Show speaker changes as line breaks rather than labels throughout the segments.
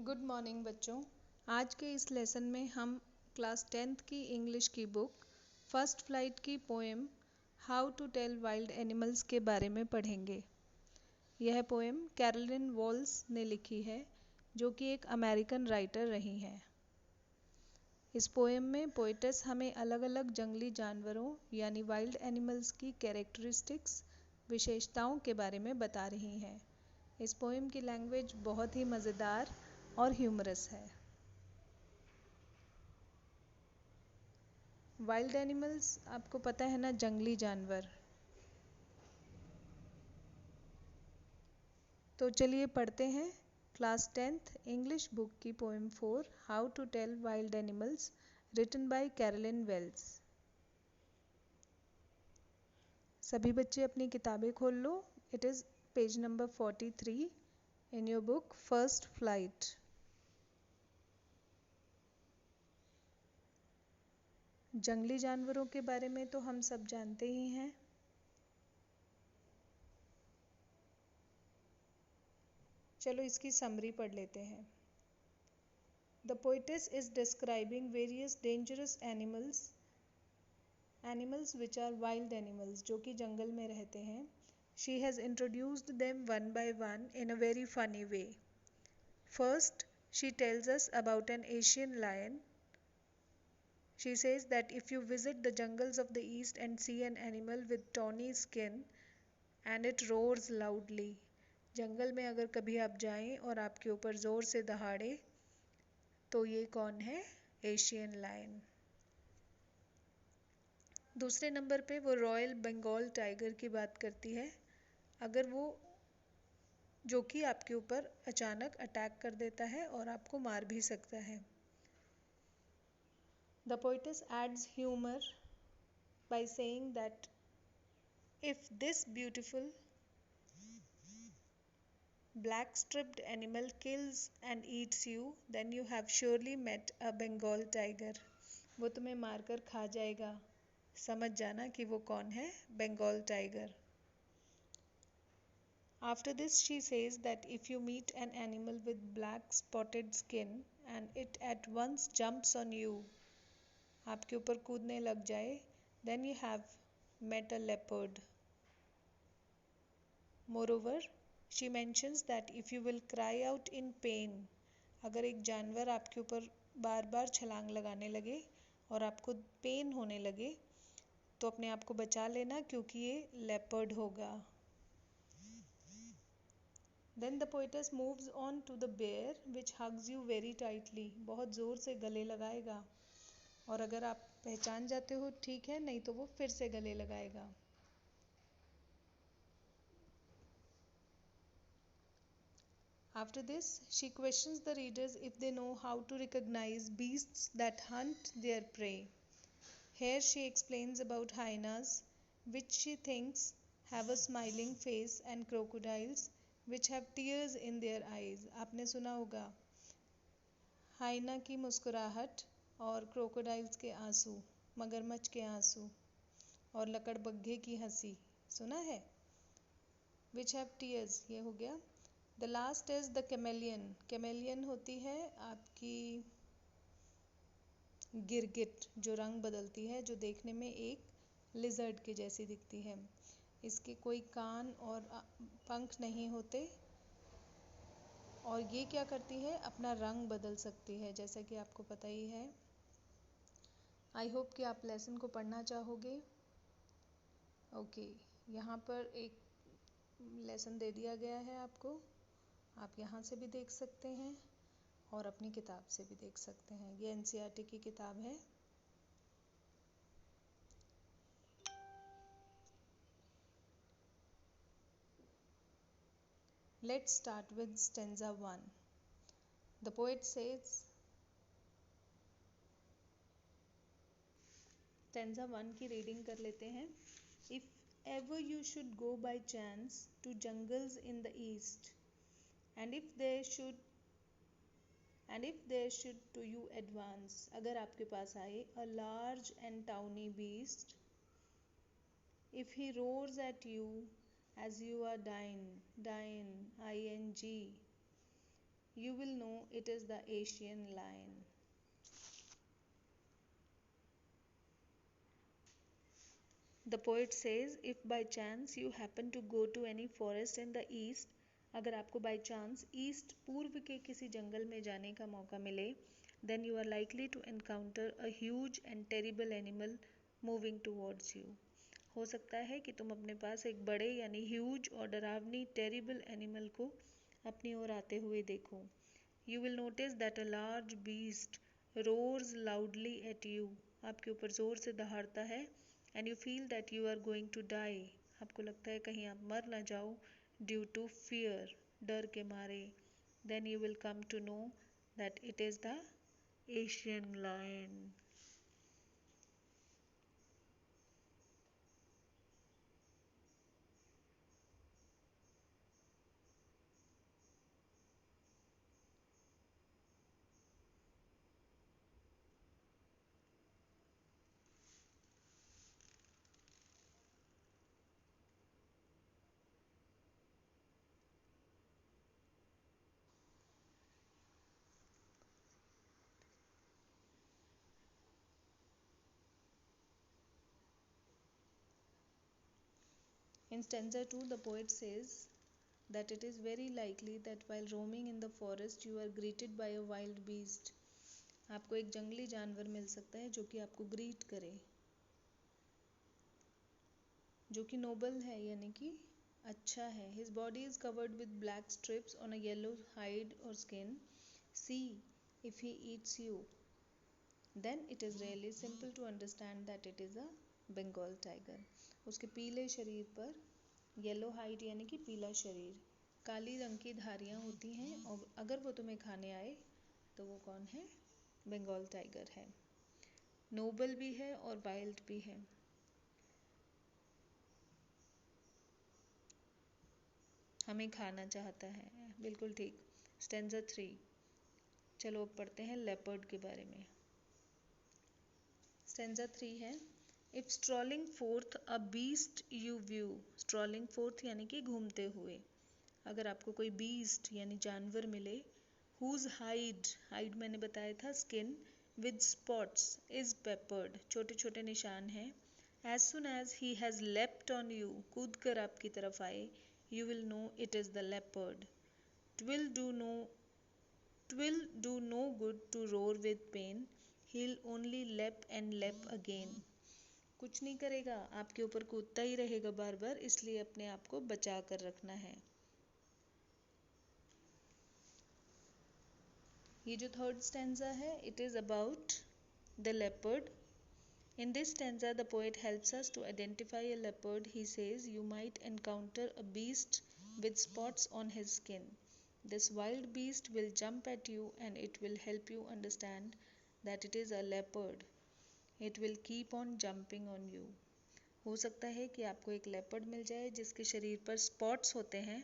Good morning बच्चों। आज के इस लेसन में हम क्लास 10th की इंग्लिश की बुक फर्स्ट फ्लाइट की poem how to tell wild animals के बारे में पढ़ेंगे। यह पोएम कैरोलिन वॉल्स ने लिखी है, जो कि एक अमेरिकन राइटर रही हैं। इस पोएम में पोएटेस हमें अलग अलग जंगली जानवरों यानी वाइल्ड एनिमल्स की कैरेक्टरिस्टिक्स, विशेषताओं के बारे में बता रही हैं। इस पोएम की लैंग्वेज बहुत ही मज़ेदार और ह्यूमरस है। वाइल्ड एनिमल्स आपको पता है ना, जंगली जानवर। तो चलिए पढ़ते हैं क्लास 10th इंग्लिश बुक की poem 4 how to tell wild animals, written by Carolyn Wells. सभी बच्चे अपनी किताबें खोल लो। It is page number 43 in your book first flight. जंगली जानवरों के बारे में तो हम सब जानते ही हैं। चलो इसकी समरी पढ़ लेते हैं। The poetess is describing various dangerous animals which are wild animals, जो कि जंगल में रहते हैं। She has introduced them one by one in a very funny way. First, she tells us about an Asian lion. She says that if you visit the jungles of the east and see an animal with tawny skin and it roars loudly, जंगल में अगर कभी आप जाएं और आपके ऊपर ज़ोर से दहाड़े, तो ये कौन है? Asian lion. दूसरे नंबर पे वो रॉयल बंगाल टाइगर की बात करती है, अगर वो जो कि आपके ऊपर अचानक अटैक कर देता है और आपको मार भी सकता है। The poetess adds humor by saying that if this beautiful black striped animal kills and eats you, then you have surely met a Bengal tiger. वो तुम्हें मारकर खा जाएगा, समझ जाना कि वो कौन है? Bengal tiger. After this, she says that if you meet an animal with black spotted skin and it at once jumps on you, आपके ऊपर कूदने लग जाए, then you have met a leopard. Moreover, she mentions that if you will cry out in pain, अगर एक जानवर आपके ऊपर बार बार छलांग लगाने लगे और आपको पेन होने लगे, तो अपने आप को बचा लेना, क्योंकि ये लेपर्ड होगा। Then the poetess moves on to the bear which hugs you very tightly. बहुत ज़ोर से गले लगाएगा, और अगर आप पहचान जाते हो ठीक है, नहीं तो वो फिर से गले लगाएगा। After this, she questions the readers if they know how to recognize beasts that hunt their prey. Here she explains about hyenas, which she thinks have a smiling face, and crocodiles which have tears in their eyes. आपने सुना होगा हाइना की मुस्कुराहट और crocodiles के आंसू, मगरमच्छ के आंसू और लकड़बग्घे की हंसी, सुना है? Which have tears, ये हो गया। The last is the chameleon. chameleon होती है आपकी गिरगिट, जो रंग बदलती है, जो देखने में एक लिजर्ड के जैसी दिखती है। इसके कोई कान और पंख नहीं होते, और ये क्या करती है? अपना रंग बदल सकती है, जैसा कि आपको पता ही है। आई होप कि आप लेसन को पढ़ना चाहोगे। ओके, यहाँ पर एक लेसन दे दिया गया है आपको, आप यहाँ से भी देख सकते हैं और अपनी किताब से भी देख सकते हैं। ये एनसीईआरटी की किताब है। Let's start with stanza 1. The poet says, stanza 1 की रीडिंग कर लेते हैं। If ever you should go by chance to jungles in the east, and if there should to you advance, अगर आपके पास आए a large and tawny beast, if he roars at you as you are dying, ing, you will know it is the Asian lion. The poet says, if by chance you happen to go to any forest in the east, अगर आपको by chance east पूर्व के किसी जंगल में जाने का मौका मिले, then you are likely to encounter a huge and terrible animal moving towards you. हो सकता है कि तुम अपने पास एक बड़े यानी ह्यूज और डरावनी टेरिबल एनिमल को अपनी ओर आते हुए देखो. You will notice that a large beast roars loudly at you. आपके ऊपर जोर से दहाड़ता है. And you feel that you are going to die. आपको लगता है कहीं आप मर ना जाओ due to fear, डर के मारे. Then you will come to know that it is the Asian lion. In stanza 2, the poet says that it is very likely that while roaming in the forest you are greeted by a wild beast. आपको एक जंगली जानवर मिल सकता है जो कि आपको greet करे, जो कि नोबल है यानी कि अच्छा है. His body is covered with black strips on a yellow hide or skin. See if he eats you. Then it is really simple to understand that it is a Bengal tiger. उसके पीले शरीर पर yellow hide यानी कि पीला शरीर, काली रंग की धारियाँ होती हैं और अगर वो तुम्हें खाने आए तो वो कौन है? बंगाल टाइगर है. नोबल भी है और वाइल्ड भी है. हमें खाना चाहता है. बिल्कुल ठीक. स्टेंजा 3. चलो अब पढ़ते हैं लेपर्ड के बारे में. स्टेंजा 3 है, if strolling fourth a beast you view. Strolling fourth यानी कि घूमते हुए. अगर आपको कोई बीस्ट यानी जानवर मिले, हुज हाइड, हाइड मैंने बताया था skin, with spots is peppered, छोटे छोटे निशान हैं. As soon as he has leapt on you, कूद कर आपकी तरफ आए, you will know it is the leopard. Twill do no good to roar with pen, he'll only lap and lap again. कुछ नहीं करेगा, आपके ऊपर कूदता ही रहेगा बार बार, इसलिए अपने आप को बचा कर रखना है. ये जो थर्ड स्टैंजा है, it is about the leopard. In this stanza, the poet helps us to identify a leopard. He says, you might encounter a beast with spots on his skin. This wild beast will jump at you and it will help you understand that it is a leopard. It will keep on jumping on you. हो सकता है कि आपको एक leopard मिल जाए जिसके शरीर पर स्पॉट्स होते हैं.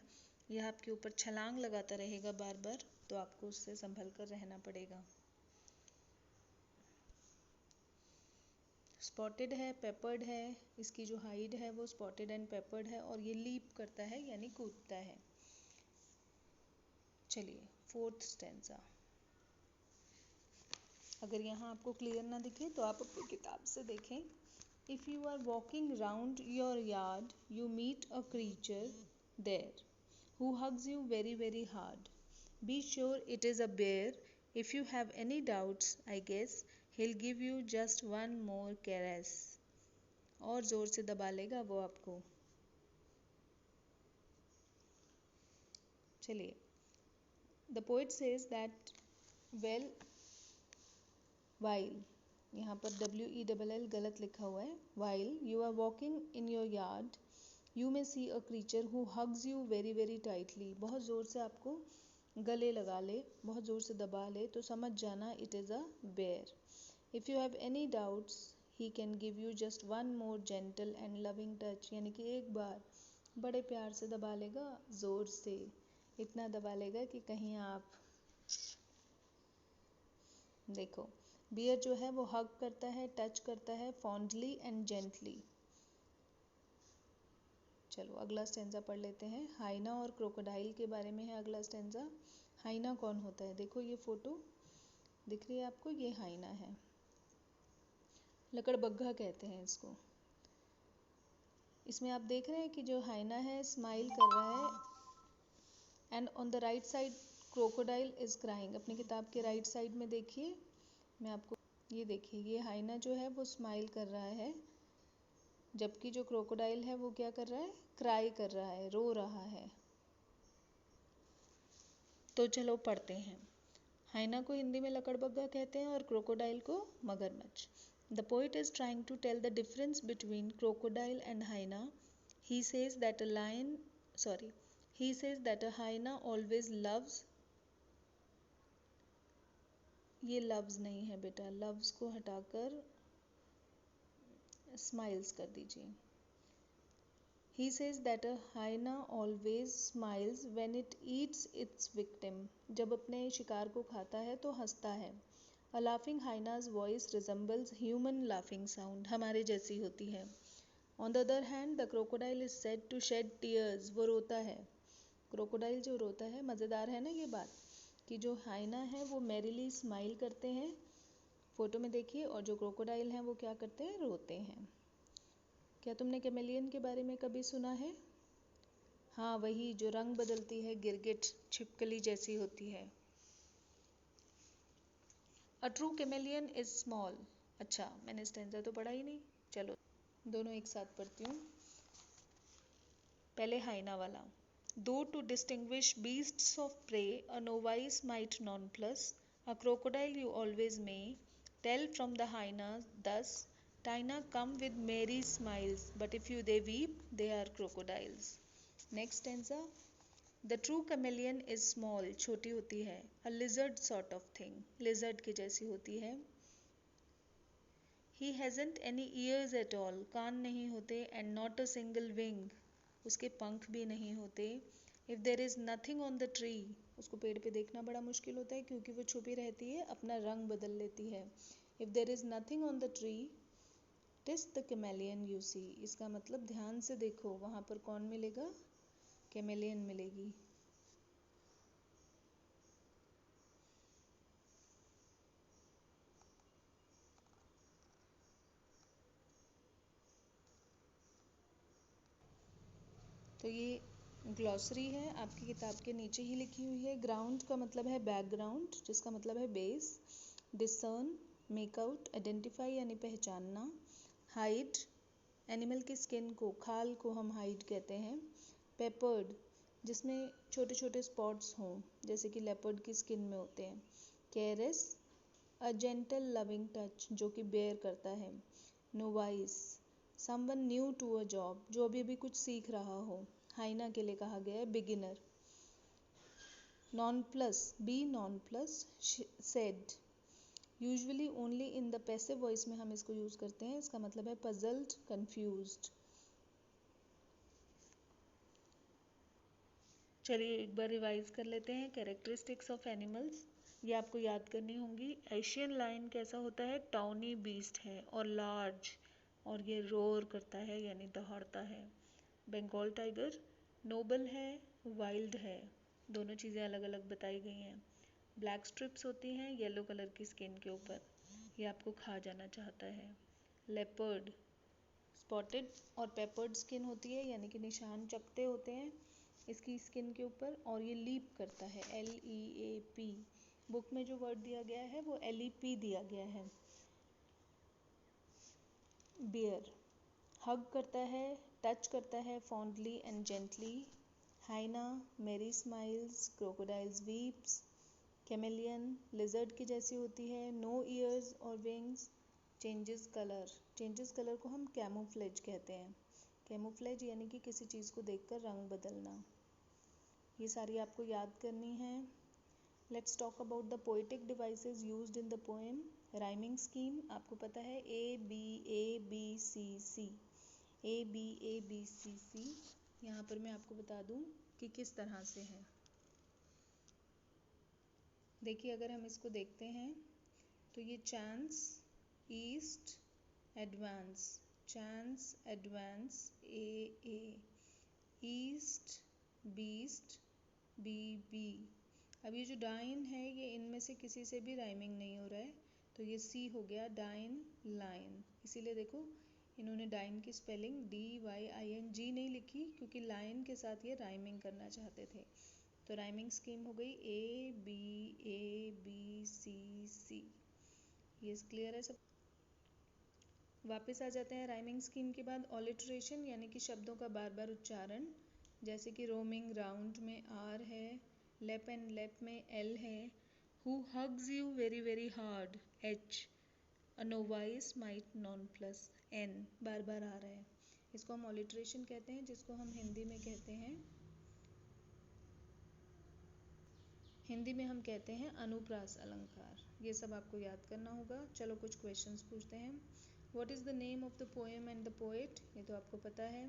यह आपके ऊपर छलांग लगाता रहेगा बार बार, तो आपको उससे संभल कर रहना पड़ेगा. स्पॉटेड है, पेपर्ड है, इसकी जो हाइड है वो स्पॉटेड एंड पेपर्ड है और ये लीप करता है यानी कूदता है. चलिए फोर्थ स्टेंजा. अगर यहाँ आपको क्लियर ना दिखे तो आप अपनी किताब से देखें. If you are walking round your yard you meet a creature there who hugs you very very hard. Be sure it is a bear. If you have any doubts, I guess he'll give you just one more caress. और ज़ोर से दबा लेगा वो आपको. चलिए. The poet says that well while, यहाँ पर WELL गलत लिखा हुआ है. While you are walking in your yard you may see a creature who hugs you very very tightly. बहुत ज़ोर से आपको गले लगा ले, बहुत ज़ोर से दबा ले, तो समझ जाना it is a bear. If you have any doubts he can give you just one more gentle and loving touch. यानी कि एक बार बड़े प्यार से दबा लेगा, ज़ोर से इतना दबा लेगा कि कहीं आप देखो. बियर जो है वो हग करता है, टच करता है फॉन्डली एंड जेंटली. चलो अगला स्टेंजा पढ़ लेते हैं. हाइना और क्रोकोडाइल के बारे में है अगला स्टेंजा. हाइना कौन होता है? देखो ये फोटो दिख रही है आपको, ये हाइना है। लकड़बग्घा कहते हैं इसको। इसमें आप देख रहे हैं कि जो हाइना है स्माइल कर रहा है, and on the right side crocodile is crying. अपनी किताब के राइट साइड में देखिए, मैं आपको ये देखिए, ये हाइना जो है वो स्माइल कर रहा है, जबकि जो क्रोकोडाइल है वो क्या कर रहा है? क्राई कर रहा है, रो रहा है। तो चलो पढ़ते हैं। हाइना को हिंदी में लकड़बग्घा कहते हैं और क्रोकोडाइल को मगरमच्छ। The poet is trying to tell the difference between crocodile and hyena. He says that he says that a hyena always loves. ये loves नहीं है बेटा, loves को हटाकर smiles कर दीजिए। He says that a hyena always smiles when it eats its victim. जब अपने शिकार को खाता है तो हंसता है। A laughing hyena's voice resembles human laughing sound. हमारे जैसी होती है। On the other hand, the crocodile is said to shed tears. वो रोता है। क्रोकोडाइल जो रोता है, मज़ेदार है ना ये बात, कि जो हाइना है वो मैरीली स्माइल करते हैं, फोटो में देखिए, और जो क्रोकोडाइल हैं वो क्या करते हैं? रोते हैं। क्या तुमने कैमेलियन के बारे में कभी सुना है? हाँ, वही जो रंग बदलती है, गिरगिट, छिपकली जैसी होती है। A true chameleon is small. अच्छा, मैंने स्टेंजा तो पढ़ा ही नहीं, चलो दोनों एक साथ पढ़ती हूँ। पहले हाइना वाला। Though to distinguish beasts of prey, a novice might nonplus, a crocodile you always may tell from the hyena thus, Tina come with merry smiles, but if you they weep, they are crocodiles. Next stanza. The true chameleon is small, छोटी होती है, a lizard sort of thing, lizard के जैसी होती है। He hasn't any ears at all, कान नहीं होते, and not a single wing, उसके पंख भी नहीं होते। If there is nothing on the tree, उसको पेड़ पे देखना बड़ा मुश्किल होता है क्योंकि वो छुपी रहती है, अपना रंग बदल लेती है। If there is nothing on the tree, 'tis the chameleon you see. इसका मतलब ध्यान से देखो, वहाँ पर कौन मिलेगा? कैमेलियन मिलेगी। तो ये ग्लॉसरी है, आपकी किताब के नीचे ही लिखी हुई है। ग्राउंड का मतलब है बैकग्राउंड, जिसका मतलब है बेस। डिसर्न, मेकआउट, आइडेंटिफाई यानी पहचानना। हाइड, एनिमल की स्किन को, खाल को हम हाइड कहते हैं। पेपर्ड, जिसमें छोटे छोटे स्पॉट्स हों, जैसे कि लेपर्ड की स्किन में होते हैं। Caress, a gentle loving touch, जो कि बेयर करता है। Novice, someone new to a job, जो अभी अभी कुछ सीख रहा हो। हाइना के लिए कहा गया है beginner. Nonplus, be nonplus, said, usually only in the passive voice में हम इसको यूज करते हैं। इसका मतलब है पजल्ड, कंफ्यूज्ड। चलिए एक बार रिवाइज कर लेते हैं। कैरेक्टरिस्टिक्स ऑफ एनिमल्स, ये आपको याद करनी होंगी। एशियन लायन कैसा होता है? टाउनी बीस्ट है और लार्ज, और ये रोर करता है यानी दहाड़ता है। बंगाल टाइगर नोबल है, वाइल्ड है, दोनों चीज़ें अलग अलग बताई गई हैं। ब्लैक स्ट्रिप्स होती हैं येलो कलर की स्किन के ऊपर, ये आपको खा जाना चाहता है। लेपर्ड स्पॉटेड और पेपर्ड स्किन होती है, यानी कि निशान चपटे होते हैं इसकी स्किन के ऊपर, और ये लीप करता है, LEAP। बुक में जो वर्ड दिया गया है वो LEP दिया गया है। बियर हग करता है, टच करता है fondly and gently. Hyena merry smiles, crocodiles weeps. Chameleon lizard की जैसी होती है, नो ईयर्स और विंग्स। चेंजेस कलर को हम कैमोफ्लेज कहते हैं। कैमोफ्लेज यानी कि किसी चीज़ को देखकर रंग बदलना। ये सारी आपको याद करनी है। Let's talk about the poetic devices used in the poem. Rhyming scheme आपको पता है, ABABCC, ABABCC। यहाँ पर मैं आपको बता दूँ कि किस तरह से है। देखिए अगर हम इसको देखते हैं तो ये chance, east, advance, chance, advance, AA, east, beast, BB, अब ये जो डाइन है ये इनमें से किसी से भी राइमिंग नहीं हो रहा है, तो ये सी हो गया डाइन लाइन। इसीलिए देखो इन्होंने डाइन की स्पेलिंग DYING नहीं लिखी, क्योंकि लाइन के साथ ये राइमिंग करना चाहते थे। तो राइमिंग स्कीम हो गई ABABCC। ये क्लियर है सब। वापस आ जाते हैं राइमिंग स्कीम के बाद ऑलिट्रेशन, यानी कि शब्दों का बार बार उच्चारण। जैसे कि रोमिंग राउंड में R है, लेप एंड लेप में L है, who hugs you very very hard H, a novice might non plus N बार बार आ रहा है। इसको हम ऑलिट्रेशन कहते हैं, जिसको हम हिंदी में कहते हैं अनुप्रास अलंकार। ये सब आपको याद करना होगा। चलो कुछ क्वेश्चंस पूछते हैं। What is the name of the poem and the poet? ये तो आपको पता है।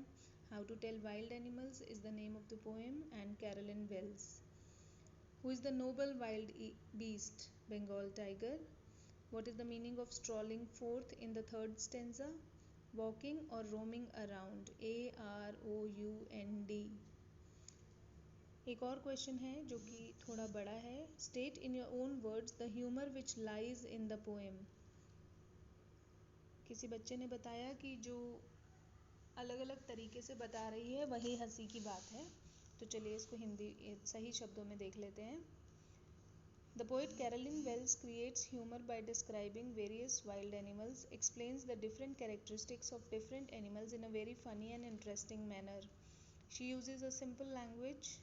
How to tell wild animals is the name of the poem and Carolyn Wells. Who is the noble wild beast? Bengal tiger. What is the meaning of strolling forth in the third stanza? Walking और roaming around, AROUND। एक और question है जो कि थोड़ा बड़ा है। State in your own words the humour which lies in the poem. किसी बच्चे ने बताया कि जो अलग अलग तरीके से बता रही है वही हंसी की बात है। तो चलिए इसको हिंदी सही शब्दों में देख लेते हैं। The poet Carolyn Wells creates humor by describing various wild animals, explains the different characteristics of different animals in a very funny and interesting manner. She uses a simple language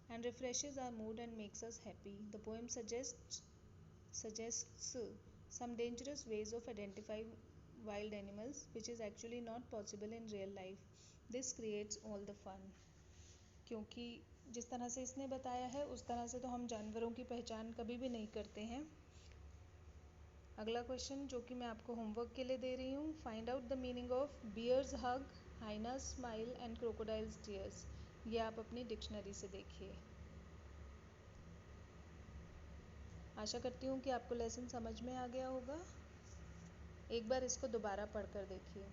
and refreshes our mood and makes us happy. The poem suggests some dangerous ways of identifying wild animals, which is actually not possible in real life. This creates all the fun. क्योंकि जिस तरह से इसने बताया है उस तरह से तो हम जानवरों की पहचान कभी भी नहीं करते हैं। अगला क्वेश्चन जो कि मैं आपको होमवर्क के लिए दे रही हूँ, find out the meaning of bear's hug, hyena's smile and crocodile's tears. ये आप अपनी डिक्शनरी से देखिए। आशा करती हूँ कि आपको लेसन समझ में आ गया होगा। एक बार इसको दोबारा पढ़कर देखिए।